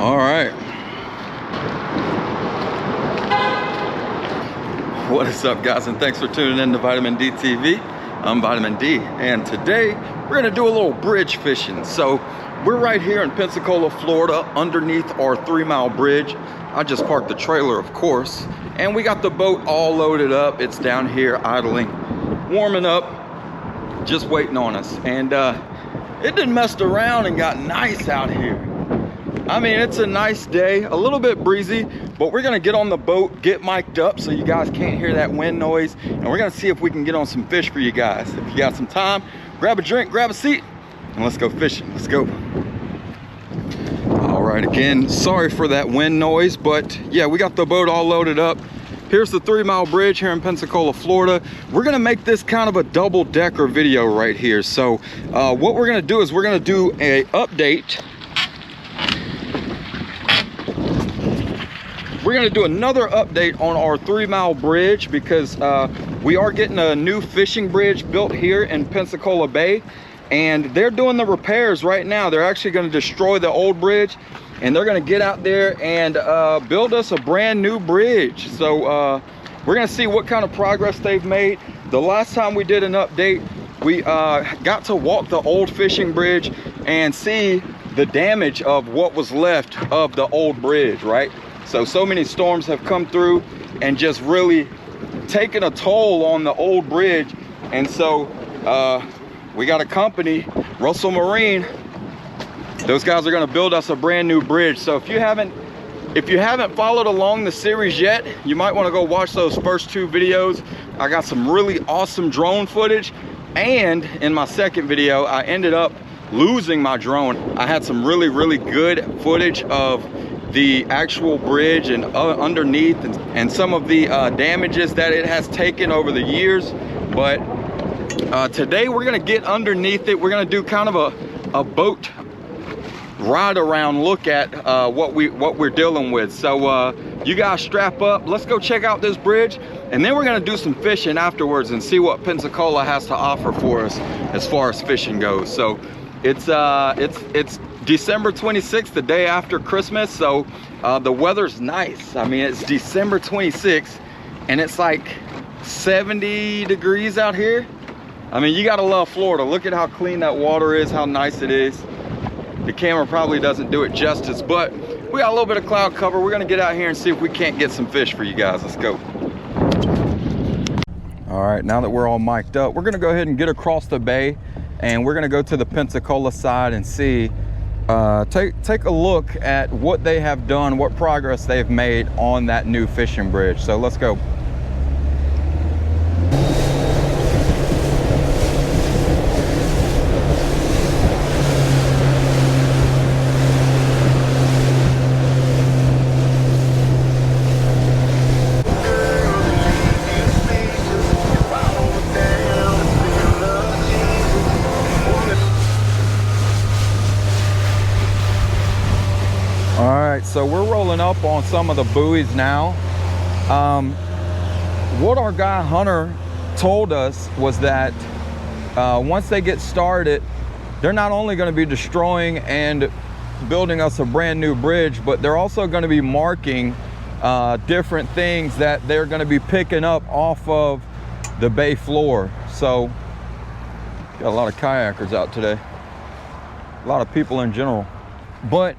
All right. What is up, guys, and thanks for tuning in to Vitamin D TV. I'm Vitamin D, and today we're gonna do a little bridge fishing. So we're right here in Pensacola, Florida, underneath our 3-mile bridge. I just parked the trailer, of course, and we got the boat all loaded up. It's down here idling, warming up, just waiting on us. And it done messed around and got nice out here. I mean, it's a nice day, a little bit breezy, but we're gonna get on the boat, get mic'd up so you guys can't hear that wind noise, and we're gonna see if we can get on some fish for you guys. If you got some time, grab a drink, grab a seat, and let's go fishing. Let's go. All right, again, sorry for that wind noise, but yeah, we got the boat all loaded up. Here's the 3-mile bridge here in Pensacola, Florida. We're gonna make this kind of a double-decker video right here. So what we're gonna do is we're gonna do a update. We're gonna do another update on our 3-mile bridge because we are getting a new fishing bridge built here in Pensacola Bay, and they're doing the repairs right now. They're actually gonna destroy the old bridge, and they're gonna get out there and build us a brand new bridge. So we're gonna see what kind of progress they've made. The last time we did an update, we got to walk the old fishing bridge and see the damage of what was left of the old bridge, right? So many storms have come through and just really taken a toll on the old bridge. And so we got a company, Russell Marine. Those guys are gonna build us a brand new bridge. So if you haven't followed along the series yet, you might wanna go watch those first 2 videos. I got some really awesome drone footage. And in my second video, I ended up losing my drone. I had some really, really good footage of the actual bridge and underneath and some of the damages that it has taken over the years. But today we're gonna get underneath it. We're gonna do kind of a boat ride around look at what we're dealing with. So you guys strap up, let's go check out this bridge, and then we're gonna do some fishing afterwards and see what Pensacola has to offer for us as far as fishing goes. So it's December 26th, the day after Christmas, so the weather's nice. I mean, it's December 26th and it's like 70 degrees out here. I mean, you gotta love Florida. Look at how clean that water is, how nice it is. The camera probably doesn't do it justice, but we got a little bit of cloud cover. We're gonna get out here and see if we can't get some fish for you guys. Let's go. All right, now that we're all mic'd up, we're gonna go ahead and get across the bay, and we're gonna go to the Pensacola side and see, take a look at what they have done, what progress they've made on that new fishing bridge. So let's go. So we're rolling up on some of the buoys now. What our guy Hunter told us was that once they get started, they're not only going to be destroying and building us a brand new bridge, but they're also going to be marking different things that they're going to be picking up off of the bay floor. So got a lot of kayakers out today, a lot of people in general. But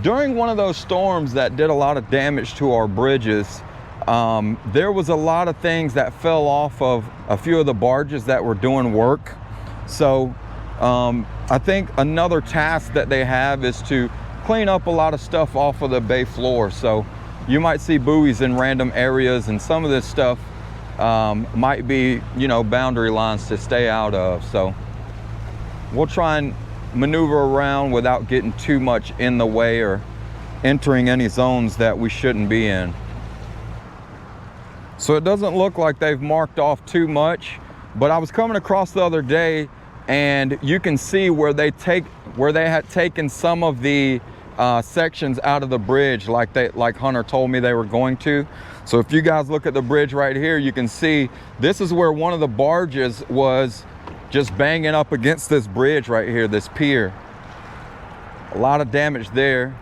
during one of those storms that did a lot of damage to our bridges, there was a lot of things that fell off of a few of the barges that were doing work. So I think another task that they have is to clean up a lot of stuff off of the bay floor. So you might see buoys in random areas, and some of this stuff might be, you know, boundary lines to stay out of. So we'll try and maneuver around without getting too much in the way or entering any zones that we shouldn't be in. So it doesn't look like they've marked off too much, but I was coming across the other day and you can see where they had taken some of the sections out of the bridge like Hunter told me they were going to. So if you guys look at the bridge right here, you can see this is where one of the barges was just banging up against this bridge right here, this pier. A lot of damage there.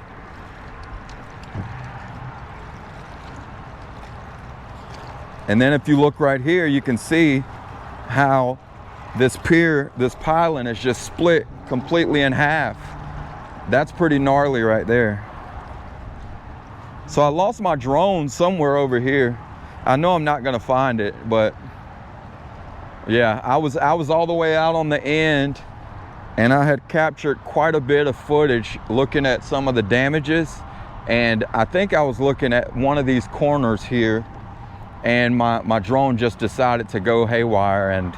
And then if you look right here, you can see how this pier, this pylon is just split completely in half. That's pretty gnarly right there. So I lost my drone somewhere over here. I know I'm not gonna find it, but yeah, I was all the way out on the end, and I had captured quite a bit of footage looking at some of the damages. And I think I was looking at one of these corners here, and my drone just decided to go haywire, and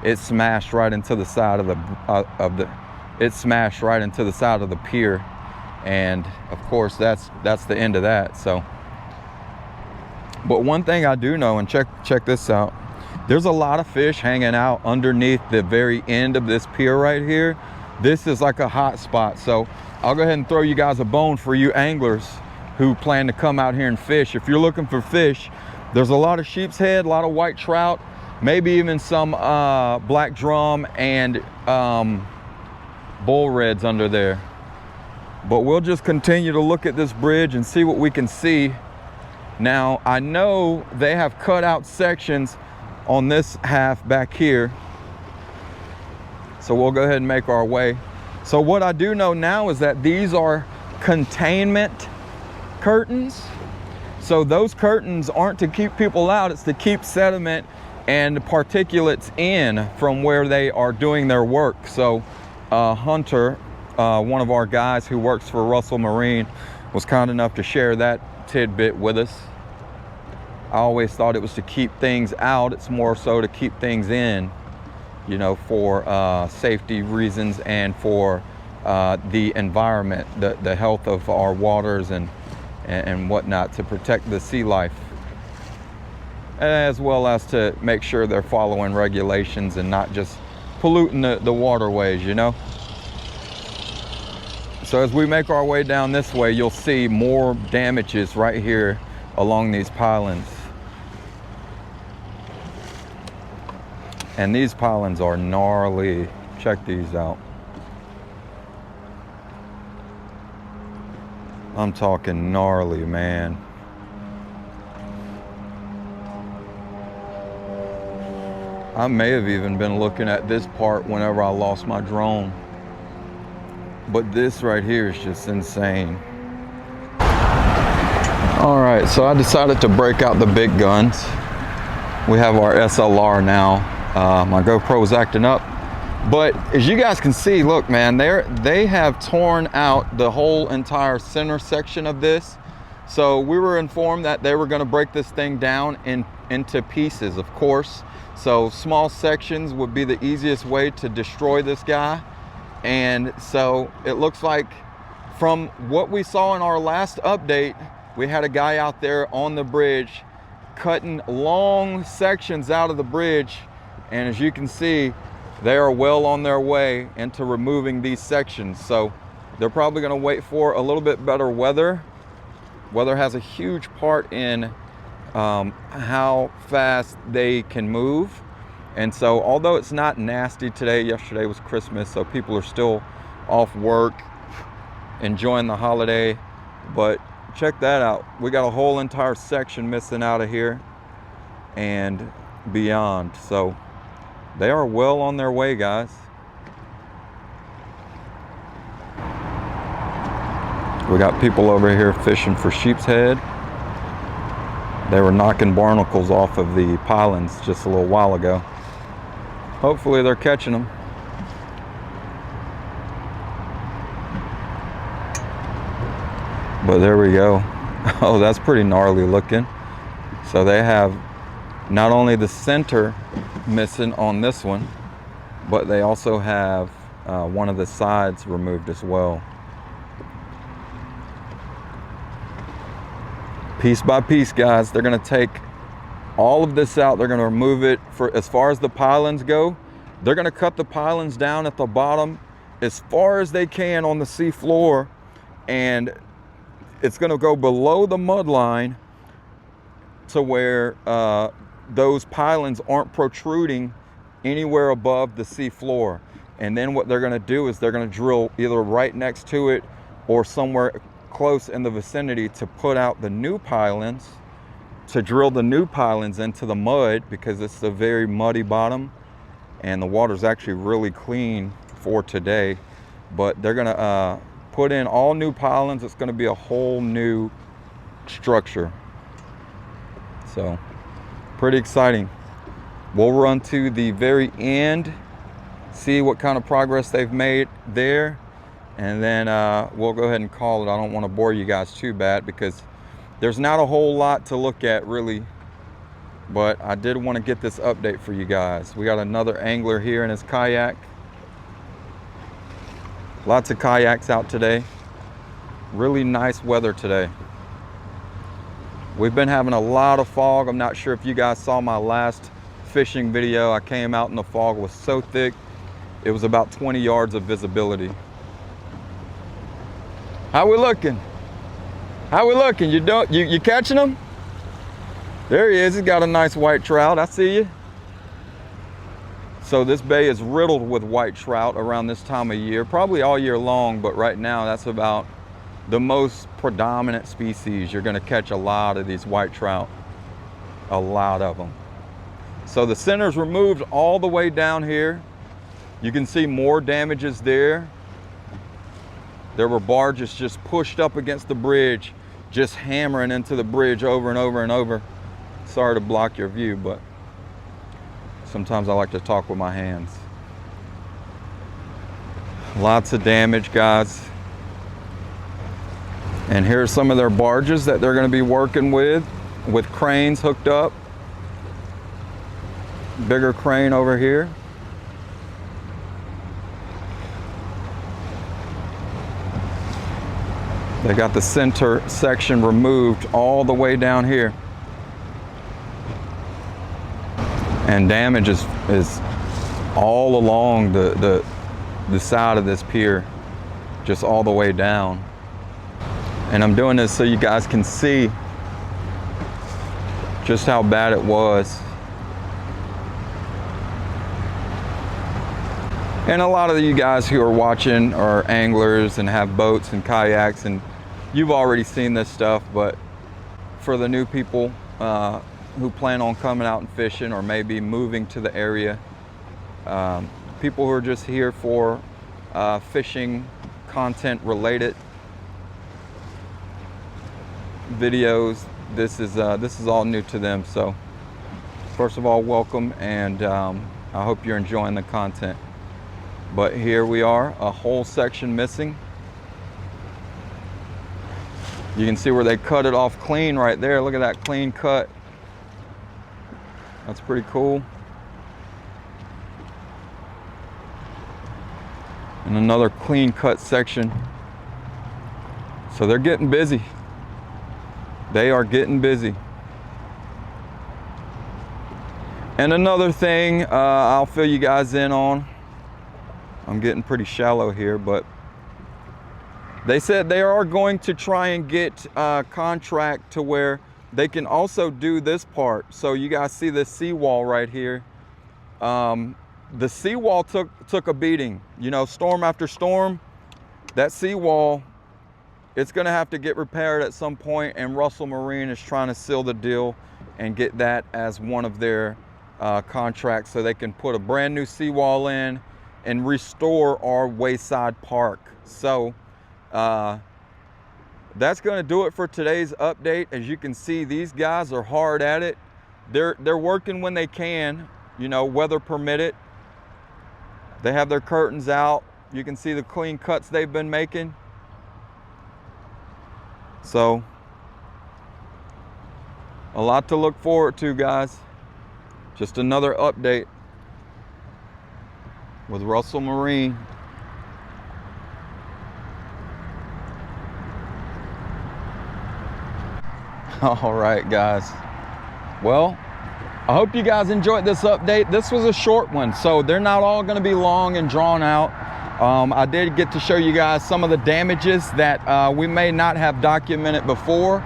it smashed right into the side of the pier. And of course that's the end of that. So, but one thing I do know, and check this out, there's a lot of fish hanging out underneath the very end of this pier right here. This is like a hot spot. So I'll go ahead and throw you guys a bone for you anglers who plan to come out here and fish. If you're looking for fish, there's a lot of sheep's head, a lot of white trout, maybe even some black drum and bull reds under there. But we'll just continue to look at this bridge and see what we can see. Now, I know they have cut out sections on this half back here, so we'll go ahead and make our way. So what I do know now is that these are containment curtains. So those curtains aren't to keep people out, it's to keep sediment and particulates in from where they are doing their work. So Hunter, one of our guys who works for Russell Marine, was kind enough to share that tidbit with us. I always thought it was to keep things out. It's more so to keep things in, you know, for safety reasons and for the environment, the health of our waters and whatnot, to protect the sea life, as well as to make sure they're following regulations and not just polluting the waterways, you know. So as we make our way down this way, you'll see more damages right here along these pylons. And these pylons are gnarly. Check these out. I'm talking gnarly, man. I may have even been looking at this part whenever I lost my drone. But this right here is just insane. All right, so I decided to break out the big guns. We have our SLR now. My GoPro's acting up. But as you guys can see, look, man, they have torn out the whole entire center section of this. So we were informed that they were gonna break this thing down into pieces, of course. So small sections would be the easiest way to destroy this guy. And so it looks like, from what we saw in our last update, we had a guy out there on the bridge cutting long sections out of the bridge. And as you can see, they are well on their way into removing these sections. So they're probably gonna wait for a little bit better weather. Weather has a huge part in how fast they can move. And so although it's not nasty today, yesterday was Christmas, so people are still off work, enjoying the holiday. But check that out. We got a whole entire section missing out of here and beyond. So they are well on their way, guys. We got people over here fishing for sheep's head. They were knocking barnacles off of the pylons just a little while ago. Hopefully they're catching them. But there we go. Oh, that's pretty gnarly looking. So they have not only the center missing on this one, but they also have one of the sides removed as well. Piece by piece, guys. They're gonna take all of this out. They're gonna remove it. For as far as the pylons go, they're gonna cut the pylons down at the bottom as far as they can on the sea floor, and it's gonna go below the mud line to where those pylons aren't protruding anywhere above the sea floor. And then what they're gonna do is they're gonna drill either right next to it or somewhere close in the vicinity to put out the new pylons. to drill the new pilings into the mud, because it's a very muddy bottom and the water's actually really clean for today. But they're gonna put in all new pilings. It's gonna be a whole new structure. So pretty exciting. We'll run to the very end, see what kind of progress they've made there, and then we'll go ahead and call it. I don't want to bore you guys too bad because there's not a whole lot to look at really, but I did want to get this update for you guys. We got another angler here in his kayak. Lots of kayaks out today. Really nice weather today. We've been having a lot of fog. I'm not sure if you guys saw my last fishing video. I came out and the fog was so thick, it was about 20 yards of visibility. How we looking? How we looking? You catching them? There he is. He's got a nice white trout. I see you. So this bay is riddled with white trout around this time of year, probably all year long, but right now that's about the most predominant species. You're gonna catch a lot of these white trout, a lot of them. So the center's removed all the way down here. You can see more damages there. There were barges just pushed up against the bridge, just hammering into the bridge over and over and over. Sorry to block your view, but sometimes I like to talk with my hands. Lots of damage, guys. And here's some of their barges that they're going to be working with cranes hooked up. Bigger crane over here. They got the center section removed all the way down here. And damage is all along the side of this pier, just all the way down. And I'm doing this so you guys can see just how bad it was. And a lot of you guys who are watching are anglers and have boats and kayaks, and you've already seen this stuff, but for the new people who plan on coming out and fishing or maybe moving to the area, people who are just here for fishing content related videos, this is all new to them. So first of all, welcome, and I hope you're enjoying the content. But here we are, a whole section missing. You can see where they cut it off clean right there. Look at that clean cut. That's pretty cool. And another clean cut section. So they're getting busy. They are getting busy. And another thing I'll fill you guys in on. I'm getting pretty shallow here, but they said they are going to try and get a contract to where they can also do this part. So you guys see this seawall right here. The seawall took a beating. You know, storm after storm, that seawall, it's gonna have to get repaired at some point, and Russell Marine is trying to seal the deal and get that as one of their contracts so they can put a brand new seawall in and restore our wayside park. So that's going to do it for today's update. As you can see, these guys are hard at it. They're working when they can, you know, weather permitted. They have their curtains out. You can see the clean cuts they've been making. So a lot to look forward to, guys. Just another update with Russell Marine. All right, guys. Well, I hope you guys enjoyed this update. This was a short one, so they're not all going to be long and drawn out. I did get to show you guys some of the damages that we may not have documented before,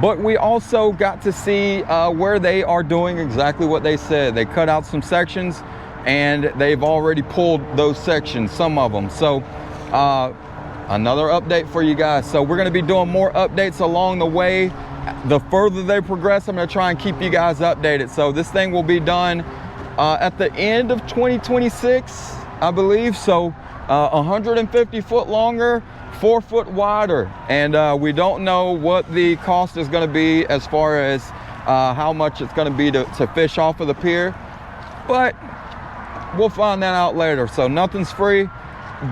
but we also got to see where they are doing exactly what they said. They cut out some sections, and they've already pulled those sections, some of them. So another update for you guys. So we're going to be doing more updates along the way. the further they progress, I'm gonna try and keep you guys updated. So this thing will be done at the end of 2026, I believe. So 150 foot longer, 4 foot wider. And we don't know what the cost is gonna be as far as how much it's gonna be to fish off of the pier, but we'll find that out later. So nothing's free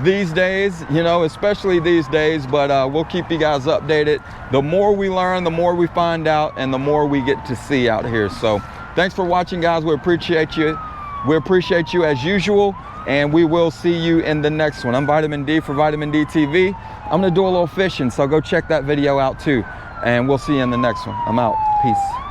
these days, you know, especially these days, but we'll keep you guys updated. The more we learn, the more we find out, and the more we get to see out here. So thanks for watching, guys. We appreciate you. We appreciate you as usual, and we will see you in the next one. I'm Vitamin D for VitaminDee TV. I'm gonna do a little fishing, so go check that video out too, and we'll see you in the next one. I'm out. Peace.